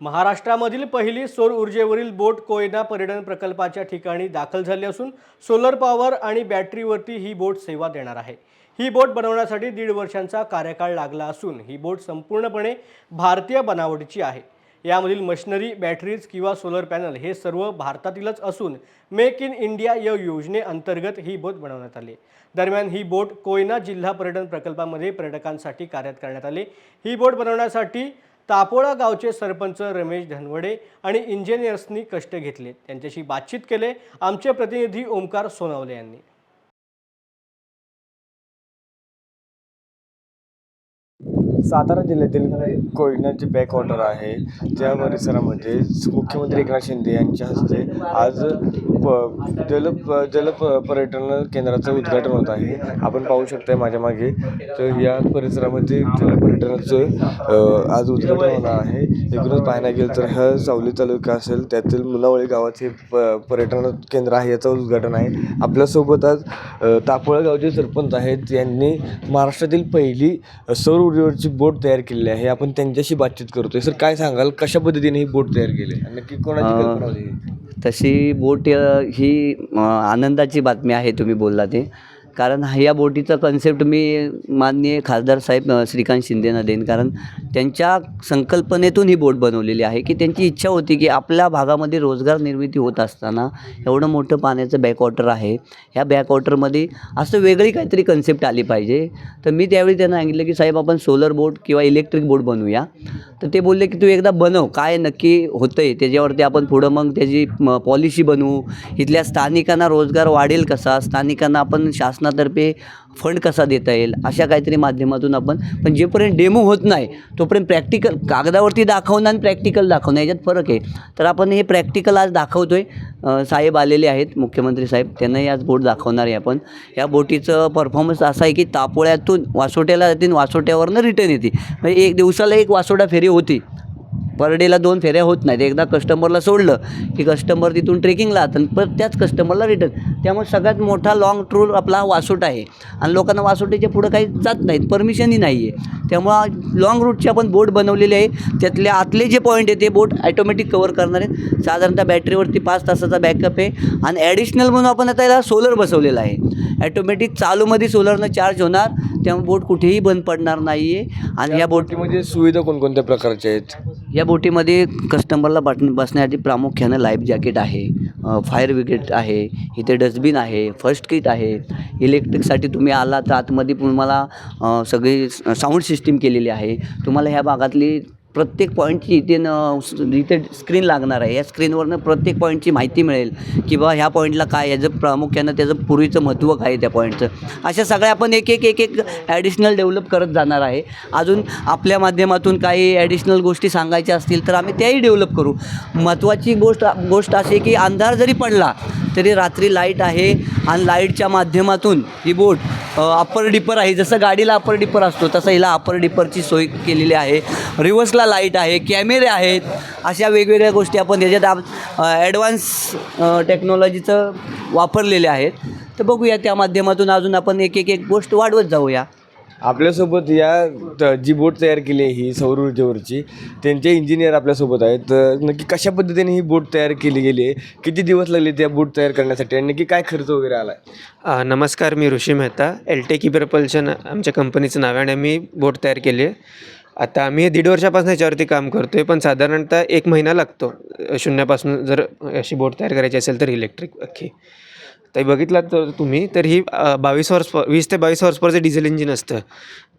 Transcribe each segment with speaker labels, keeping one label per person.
Speaker 1: महाराष्ट्रामधील पहिली सौर ऊर्जेवरील बोट कोयना पर्यटन प्रकल्पाच्या ठिकाणी दाखल झाली असून सोलर पॉवर आणि बॅटरीवरती ही बोट सेवा देणार आहे। ही बोट बनवण्यासाठी 1.5 वर्षांचा कार्यकाळ लागला असून ही बोट संपूर्णपणे भारतीय बनावटीची आहे। यामधील मशिनरी, बॅटरीज किंवा सोलर पॅनल हे सर्व भारतातीलच असून मेक इन इंडिया या योजनेअंतर्गत ही बोट बनवण्यात आली। दरम्यान ही बोट कोयना जिल्हा पर्यटन प्रकल्पामध्ये पर्यटकांसाठी कार्यरत करण्यात आली। ही बोट बनवण्यासाठी तापोळा गावचे सरपंच रमेश धनवडे आणि इंजिनियर्सनी कष्ट घेतले। त्यांच्याशी बातचीत केले आमचे प्रतिनिधी ओमकार सोनवले यांनी।
Speaker 2: सातारा जिल्ह्यातील कोयनाचे बॅकवॉटर आहे, त्या परिसरामध्ये मुख्यमंत्री एकनाथ शिंदे यांच्या हस्ते आज जल पर्यटन केंद्राचं उद्घाटन होत आहे। आपण पाहू शकता माझ्या मागे, तर या परिसरामध्ये जल पर्यटनाचं आज उद्घाटन होणार आहे। एकूणच पाहायला गेलं तर हा सावली तालुका असेल, त्यातील मुनावळी गावात हे पर्यटन केंद्र आहे, याचं उद्घाटन आहे। आपल्यासोबत आज तापोळा गावचे सरपंच आहेत, यांनी महाराष्ट्रातील पहिली सौर ऊर्जेवरची बोट तयार केलेली आहे। आपण त्यांच्याशी बातचीत करतोय। सर, काय सांगाल, कशा पद्धतीने ही बोट तयार केली आणि नक्की कोणाची कल्पना होती?
Speaker 3: तशी बोट ही आनंदाची बातमी आहे, तुम्ही बोलला ते। कारण या बोटीचा कन्सेप्ट मी माननीय खासदार साहेब श्रीकांत शिंदेंना देईन, कारण त्यांच्या संकल्पनेतून ही बोट बनवलेली आहे की त्यांची इच्छा होती की आपल्या भागामध्ये रोजगार निर्मिती होत असताना एवढं मोठं पाण्याचं बॅकवॉटर आहे, ह्या बॅकवॉटरमध्ये असं वेगळी काहीतरी कन्सेप्ट आली पाहिजे। तर मी त्यावेळी त्यांना सांगितलं की साहेब, आपण सोलर बोट किंवा इलेक्ट्रिक बोट बनवूया। तर ते बोलले की तू एकदा बनव, काय नक्की होतं आहे त्याच्यावरती आपण पुढं मग त्याची पॉलिसी बनवू, इथल्या स्थानिकांना रोजगार वाढेल कसा, स्थानिकांना आपण शासनातर्फे फंड कसा देता येईल, अशा काहीतरी माध्यमातून आपण, पण जोपर्यंत डेमो होत नाही तोपर्यंत प्रॅक्टिकल कागदावरती दाखवणं आणि प्रॅक्टिकल दाखवणं याच्यात फरक आहे। तर आपण हे प्रॅक्टिकल आज दाखवतो आहे। साहेब आलेले आहेत, मुख्यमंत्री साहेब, त्यांनाही आज बोट दाखवणार आहे आपण। या बोटीचं परफॉर्मन्स असा आहे की तापोळ्यातून वासोट्याला जाते, वासोट्यावरनं रिटर्न येते, म्हणजे एक दिवसाला एक वासोटा फेरी होती, पर डेला 2 फेऱ्या होत नाहीत। एकदा कस्टमरला सोडलं की कस्टमर तिथून ट्रेकिंगला जातं, पण त्याच कस्टमरला रिटर्न। त्यामुळे सगळ्यात मोठा लॉंग टूर आपला वासोटा आहे आणि लोकांना वासोट्याच्या पुढं काही जात नाहीत, परमिशनही नाही आहे। त्यामुळं लॉंग रूटची आपण बोट बनवलेली आहे। त्यातले आतले जे पॉईंट आहे ते बोट ॲटोमॅटिक कवर करणार आहेत। साधारणतः बॅटरीवरती 5 तासाचा बॅकअप आहे आणि ॲडिशनल म्हणून आपण आता याला सोलर बसवलेला आहे। ॲटोमॅटिक चालूमध्ये सोलरनं चार्ज होणार, त्यामुळे बोट कुठेही बंद पडणार नाही आहे। आणि या
Speaker 2: बोटीमध्ये सुविधा कोणकोणत्या प्रकारच्या आहेत?
Speaker 3: या बोटीमध्ये कस्टमरला बसण्यासाठी प्रामुख्यानं लाईफ जॅकेट आहे, फायर ब्रिगेड आहे, इथे डस्टबिन आहे, फर्स्ट किट आहे। इलेक्ट्रिकसाठी तुम्ही आला तर आतमध्ये तुम्हाला सगळी साऊंड सिस्टीम केलेली आहे। तुम्हाला ह्या भागातली प्रत्येक पॉईंटची इथे स्क्रीन लागणार आहे। या स्क्रीनवरनं प्रत्येक पॉईंटची माहिती मिळेल की बा ह्या पॉईंटला काय, याचं प्रामुख्यानं त्याचं पूर्वीचं महत्त्व काय त्या पॉईंटचं, अशा सगळ्या आपण एक ॲडिशनल डेव्हलप करत जाणार आहे। अजून आपल्या माध्यमातून काही ॲडिशनल गोष्टी सांगायच्या असतील तर आम्ही त्याही डेव्हलप करू। महत्त्वाची गोष्ट अशी आहे की अंधार जरी पडला तरी रात्री लाईट आहे आणि लाईटच्या माध्यमातून ही बोट अप्पर डिपर आहे, जसं गाडीला अप्पर डिपर असतो तसं हिला अप्पर डिपरची सोय केलेली आहे। रिव्हर्सला लाईट आहे, कॅमेरे आहेत, अशा वेगवेगळ्या गोष्टी आपण याच्यात ॲडव्हान्स टेक्नॉलॉजीचं वापरलेले आहेत। तर बघूया त्या माध्यमातून अजून आपण एक गोष्ट वाढवत जाऊया।
Speaker 2: आपल्यासोबत जी बोट तयार केली आहे ही सौर ऊर्जेवरची, त्यांचे इंजिनियर आपल्यासोबत आहेत। तर नक्की कशा पद्धतीने ही बोट तयार केली गेली आहे, किती दिवस लागले त्या बोट तयार करण्यासाठी आणि नक्की काय खर्च वगैरे आला आहे?
Speaker 4: नमस्कार, मी ऋषी मेहता, एलटेक प्रपल्शन आमच्या कंपनीचं नाव आहे आणि आम्ही बोट तयार केली आहे। आता आम्ही 1.5 वर्षापासून याच्यावरती काम करतो आहे, पण साधारणतः 1 महिना लागतो शून्यापासून जर अशी बोट तयार करायची असेल तर इलेक्ट्रिक अख्खी। तर बघितलात तर तुम्ही, तर ही 20 ते 22 हॉर्सपावरचं डिझेल इंजिन असतं,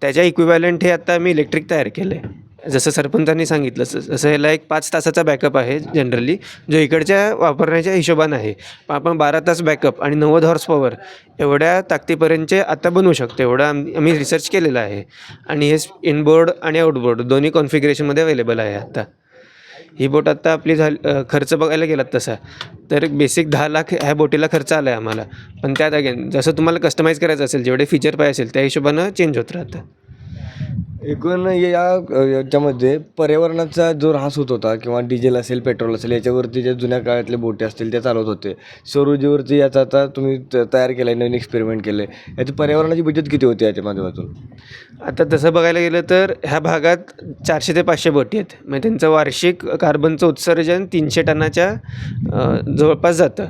Speaker 4: त्याच्या इक्विव्हॅलंट हे आता आम्ही इलेक्ट्रिक तयार केलं आहे। जसं सरपंचांनी सांगितलं तसं याला एक 5 तासाचा बॅकअप आहे जनरली, जो इकडच्या वापरण्याच्या हिशोबानं आहे। पण आपण 12 तास बॅकअप आणि 90 हॉर्स पॉवर एवढ्या ताकदीपर्यंतचे आता बनवू शकतो, एवढं आम्ही रिसर्च केलेलं आहे। आणि हे इनबोर्ड आणि आउटबोर्ड दोन्ही कॉन्फिगरेशनमध्ये अवेलेबल आहे आता। ही बोट आता आपली खर्च बघायला गेलात तसा तर बेसिक 10 लाख ह्या बोटीला खर्च आला आहे आम्हाला, पण त्यात अगेन जसं तुम्हाला कस्टमाइज करायचं असेल, जेवढे फीचर पाहिजे असेल त्या हिशोबानं चेंज होत राहतं।
Speaker 2: एकूण याच्यामध्ये पर्यावरणाचा जो ऱ्हास होत होता किंवा डिझेल असेल पेट्रोल असेल याच्यावरती ज्या जुन्या काळातले बोटी असतील त्या चालवत होते. सौर ऊर्जेवरती याचा आता तुम्ही तयार केला आहे, नवीन एक्सपेरिमेंट केलं आहे. याची पर्यावरणाची बचत किती होती याच्या माध्यमातून?
Speaker 4: आता तसं बघायला गेलं तर ह्या भागात 400 ते 500 बोटी आहेत. म्हणजे त्यांचं वार्षिक कार्बनचं उत्सर्जन 300 टनाच्या जवळपास जातं.